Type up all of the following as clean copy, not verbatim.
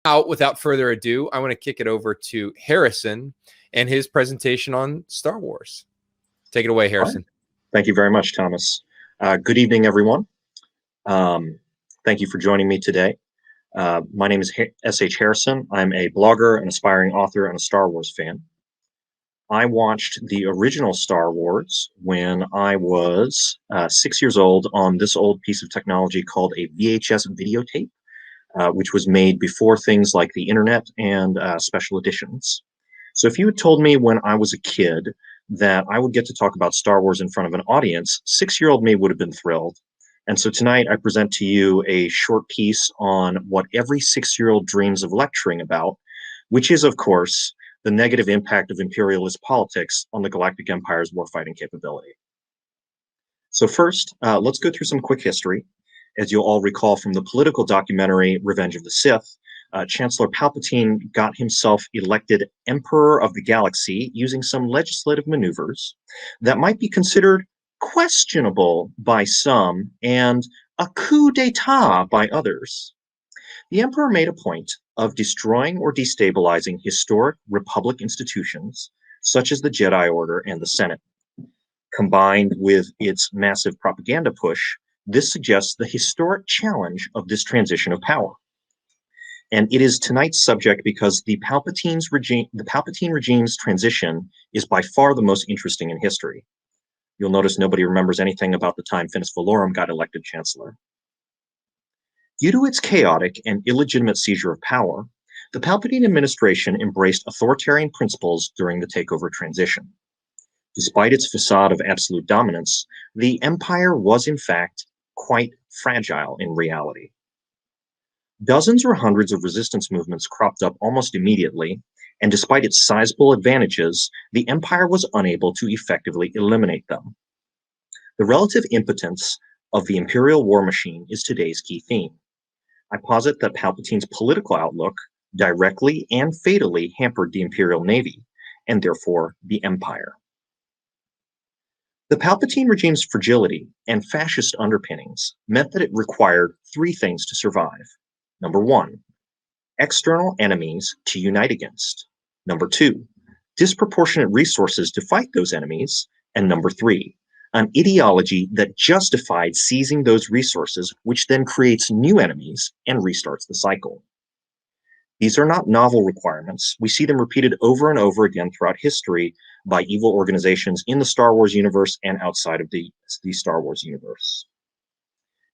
Without further ado, I want to kick it over to Harrison and his presentation on Star Wars. Take it away, Harrison. Right. Thank you very much, Thomas. Good evening, everyone. Thank you for joining me today. My name is S.H. Harrison. I'm a blogger, an aspiring author, and a Star Wars fan. I watched the original Star Wars when I was 6 years old on this old piece of technology called a VHS videotape, which was made before things like the internet and special editions. So if you had told me when I was a kid that I would get to talk about Star Wars in front of an audience, 6-year-old me would have been thrilled. And so tonight I present to you a short piece on what every 6-year-old dreams of lecturing about, which is, of course, the negative impact of imperialist politics on the Galactic Empire's warfighting capability. So first, let's go through some quick history. As you'll all recall from the political documentary Revenge of the Sith, Chancellor Palpatine got himself elected Emperor of the Galaxy using some legislative maneuvers that might be considered questionable by some and a coup d'etat by others. The Emperor made a point of destroying or destabilizing historic Republic institutions, such as the Jedi Order and the Senate. Combined with its massive propaganda push, this suggests the historic challenge of this transition of power. And it is tonight's subject because the Palpatine regime's transition is by far the most interesting in history. You'll notice nobody remembers anything about the time Finis Valorum got elected chancellor. Due to its chaotic and illegitimate seizure of power, the Palpatine administration embraced authoritarian principles during the takeover transition. Despite its facade of absolute dominance, the Empire was in fact quite fragile in reality. Dozens or hundreds of resistance movements cropped up almost immediately, and despite its sizable advantages, the Empire was unable to effectively eliminate them. The relative impotence of the Imperial war machine is today's key theme. I posit that Palpatine's political outlook directly and fatally hampered the Imperial Navy, and therefore the Empire. The Palpatine regime's fragility and fascist underpinnings meant that it required three things to survive. Number one, external enemies to unite against. Number two, disproportionate resources to fight those enemies. And number three, an ideology that justified seizing those resources, which then creates new enemies and restarts the cycle. These are not novel requirements. We see them repeated over and over again throughout history by evil organizations in the Star Wars universe and outside of the Star Wars universe.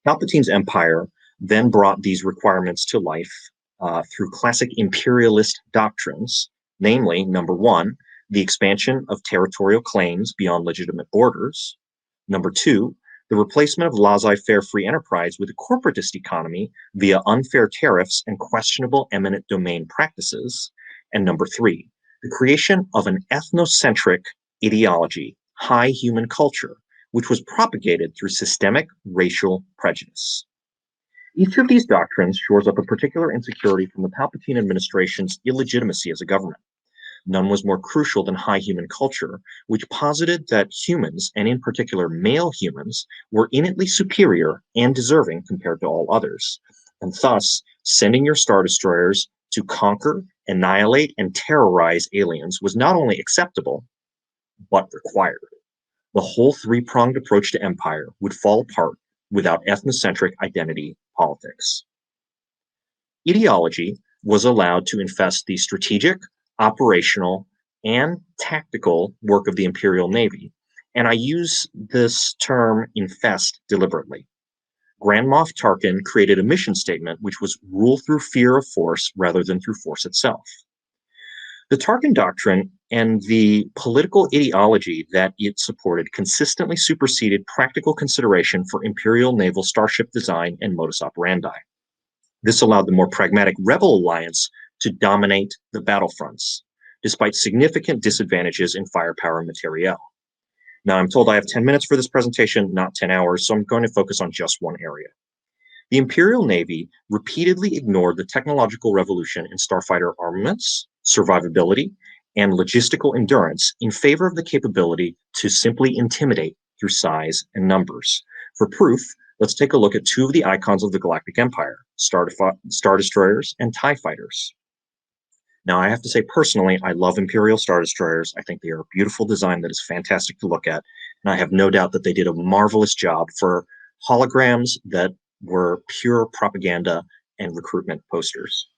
Palpatine's empire then brought these requirements to life through classic imperialist doctrines, namely, number one, the expansion of territorial claims beyond legitimate borders. Number two, the replacement of laissez-faire free enterprise with a corporatist economy via unfair tariffs and questionable eminent domain practices. And number three, the creation of an ethnocentric ideology, high human culture, which was propagated through systemic racial prejudice. Each of these doctrines shores up a particular insecurity from the Palpatine administration's illegitimacy as a government. None was more crucial than high human culture, which posited that humans, and in particular male humans, were innately superior and deserving compared to all others. And thus, sending your Star Destroyers to conquer, annihilate, and terrorize aliens was not only acceptable, but required. The whole three-pronged approach to empire would fall apart without ethnocentric identity politics. Ideology was allowed to infest the strategic, operational, and tactical work of the Imperial Navy, and I use this term infest deliberately. Grand Moff Tarkin created a mission statement which was rule through fear of force rather than through force itself. The Tarkin Doctrine and the political ideology that it supported consistently superseded practical consideration for Imperial naval starship design and modus operandi. This allowed the more pragmatic Rebel alliance to dominate the battlefronts, despite significant disadvantages in firepower and materiel. Now, I'm told I have 10 minutes for this presentation, not 10 hours, so I'm going to focus on just one area. The Imperial Navy repeatedly ignored the technological revolution in starfighter armaments, survivability, and logistical endurance in favor of the capability to simply intimidate through size and numbers. For proof, Let's take a look at two of the icons of the Galactic Empire, Star Destroyers and TIE Fighters. Now, I have to say personally, I love Imperial Star Destroyers. I think they are a beautiful design that is fantastic to look at, and I have no doubt that they did a marvelous job for holograms that were pure propaganda and recruitment posters.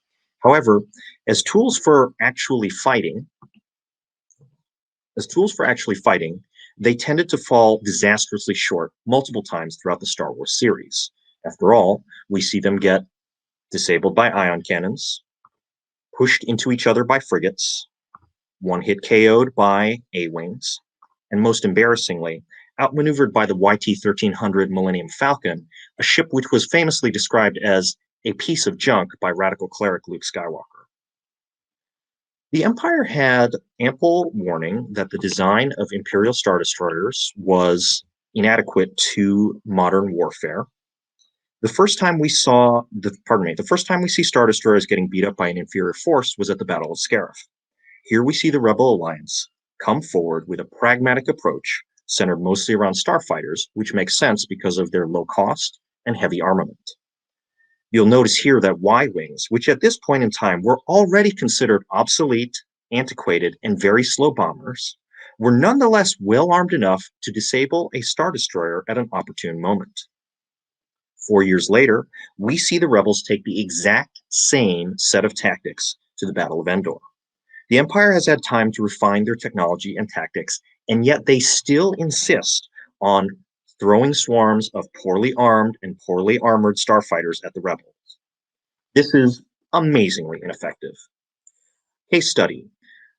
However, as tools for actually fighting, they tended to fall disastrously short multiple times throughout the Star Wars series. After all, we see them get disabled by ion cannons, pushed into each other by frigates, one-hit KO'd by A-Wings, and most embarrassingly, outmaneuvered by the YT-1300 Millennium Falcon, a ship which was famously described as a piece of junk by radical cleric Luke Skywalker. The Empire had ample warning that the design of Imperial Star Destroyers was inadequate to modern warfare. The first time we see Star Destroyers getting beat up by an inferior force was at the Battle of Scarif. Here we see the Rebel Alliance come forward with a pragmatic approach centered mostly around starfighters, which makes sense because of their low cost and heavy armament. You'll notice here that Y-Wings, which at this point in time were already considered obsolete, antiquated, and very slow bombers, were nonetheless well armed enough to disable a Star Destroyer at an opportune moment. 4 years later, we see the Rebels take the exact same set of tactics to the Battle of Endor. The Empire has had time to refine their technology and tactics, and yet they still insist on throwing swarms of poorly armed and poorly armored starfighters at the Rebels. This is amazingly ineffective. Case study.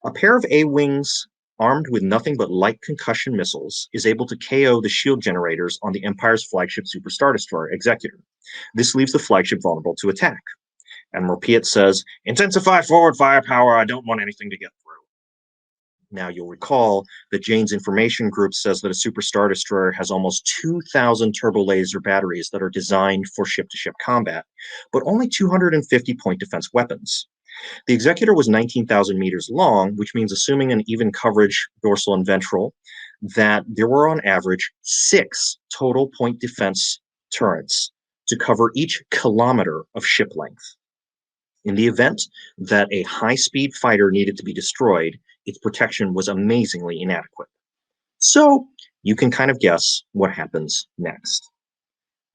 A pair of A-Wings armed with nothing but light concussion missiles is able to KO the shield generators on the Empire's flagship Super Star Destroyer, Executor. This leaves the flagship vulnerable to attack. Admiral Piet says, "Intensify forward firepower, I don't want anything to get through." Now, you'll recall that Jane's information group says that a Super Star Destroyer has almost 2,000 turbo laser batteries that are designed for ship-to-ship combat, but only 250 point defense weapons. The Executor was 19,000 meters long, which means, assuming an even coverage dorsal and ventral, that there were on average 6 total point defense turrets to cover each kilometer of ship length. In the event that a high-speed fighter needed to be destroyed, its protection was amazingly inadequate. So you can kind of guess what happens next.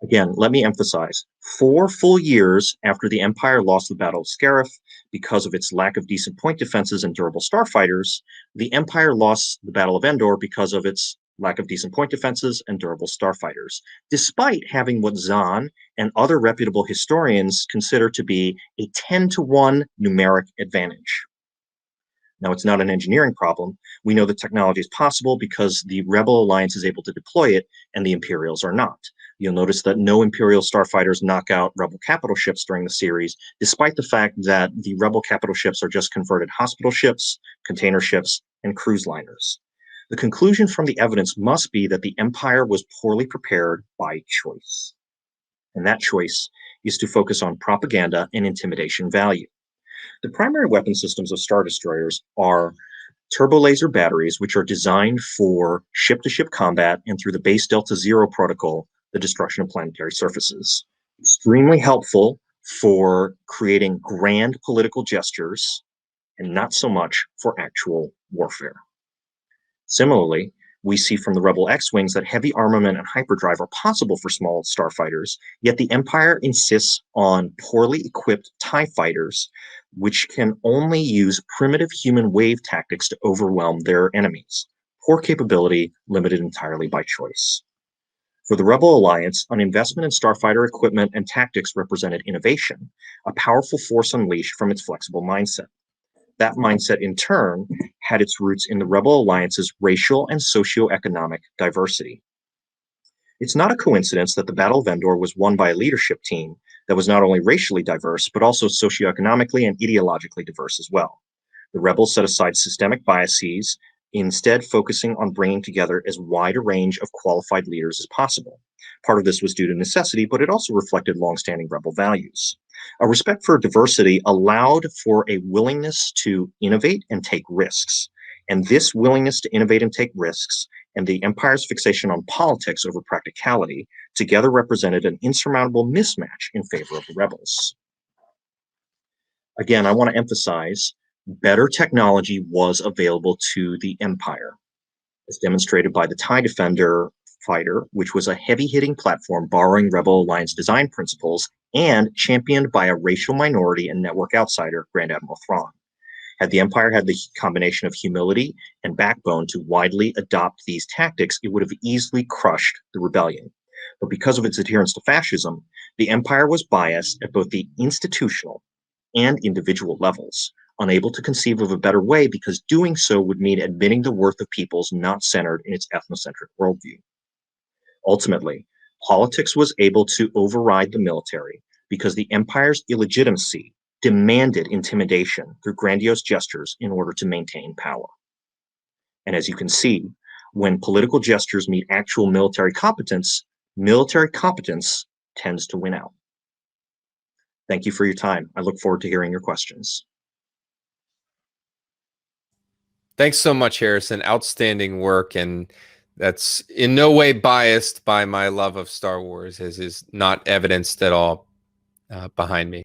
Again, let me emphasize, 4 full years after the Empire lost the Battle of Scarif because of its lack of decent point defenses and durable starfighters, the Empire lost the Battle of Endor because of its lack of decent point defenses and durable starfighters, despite having what Zahn and other reputable historians consider to be a 10-to-1 numeric advantage. Now, it's not an engineering problem. We know that technology is possible because the Rebel Alliance is able to deploy it and the Imperials are not. You'll notice that no Imperial starfighters knock out Rebel capital ships during the series, despite the fact that the Rebel capital ships are just converted hospital ships, container ships, and cruise liners. The conclusion from the evidence must be that the Empire was poorly prepared by choice. And that choice is to focus on propaganda and intimidation value. The primary weapon systems of Star Destroyers are turbo laser batteries, which are designed for ship-to-ship combat and through the base Delta Zero protocol, the destruction of planetary surfaces. Extremely helpful for creating grand political gestures and not so much for actual warfare. Similarly, we see from the Rebel X-Wings that heavy armament and hyperdrive are possible for small starfighters, yet the Empire insists on poorly equipped TIE fighters, which can only use primitive human wave tactics to overwhelm their enemies. Poor capability, limited entirely by choice. For the Rebel Alliance, an investment in starfighter equipment and tactics represented innovation, a powerful force unleashed from its flexible mindset. That mindset, in turn, had its roots in the Rebel Alliance's racial and socioeconomic diversity. It's not a coincidence that the Battle of Endor was won by a leadership team that was not only racially diverse, but also socioeconomically and ideologically diverse as well. The Rebels set aside systemic biases, instead focusing on bringing together as wide a range of qualified leaders as possible. Part of this was due to necessity, but it also reflected longstanding Rebel values. A respect for diversity allowed for a willingness to innovate and take risks. And this willingness to innovate and take risks, and the Empire's fixation on politics over practicality, together represented an insurmountable mismatch in favor of the rebels. Again, I want to emphasize better technology was available to the Empire, as demonstrated by the TIE Defender fighter, which was a heavy-hitting platform borrowing Rebel Alliance design principles and championed by a racial minority and network outsider, Grand Admiral Thrawn. Had the Empire had the combination of humility and backbone to widely adopt these tactics, it would have easily crushed the rebellion. But because of its adherence to fascism, the Empire was biased at both the institutional and individual levels, unable to conceive of a better way because doing so would mean admitting the worth of peoples not centered in its ethnocentric worldview. Ultimately, politics was able to override the military because the Empire's illegitimacy demanded intimidation through grandiose gestures in order to maintain power. And as you can see, when political gestures meet actual military competence tends to win out. Thank you for your time. I look forward to hearing your questions. Thanks so much, Harrison. Outstanding work, and that's in no way biased by my love of Star Wars, as is not evidenced at all behind me.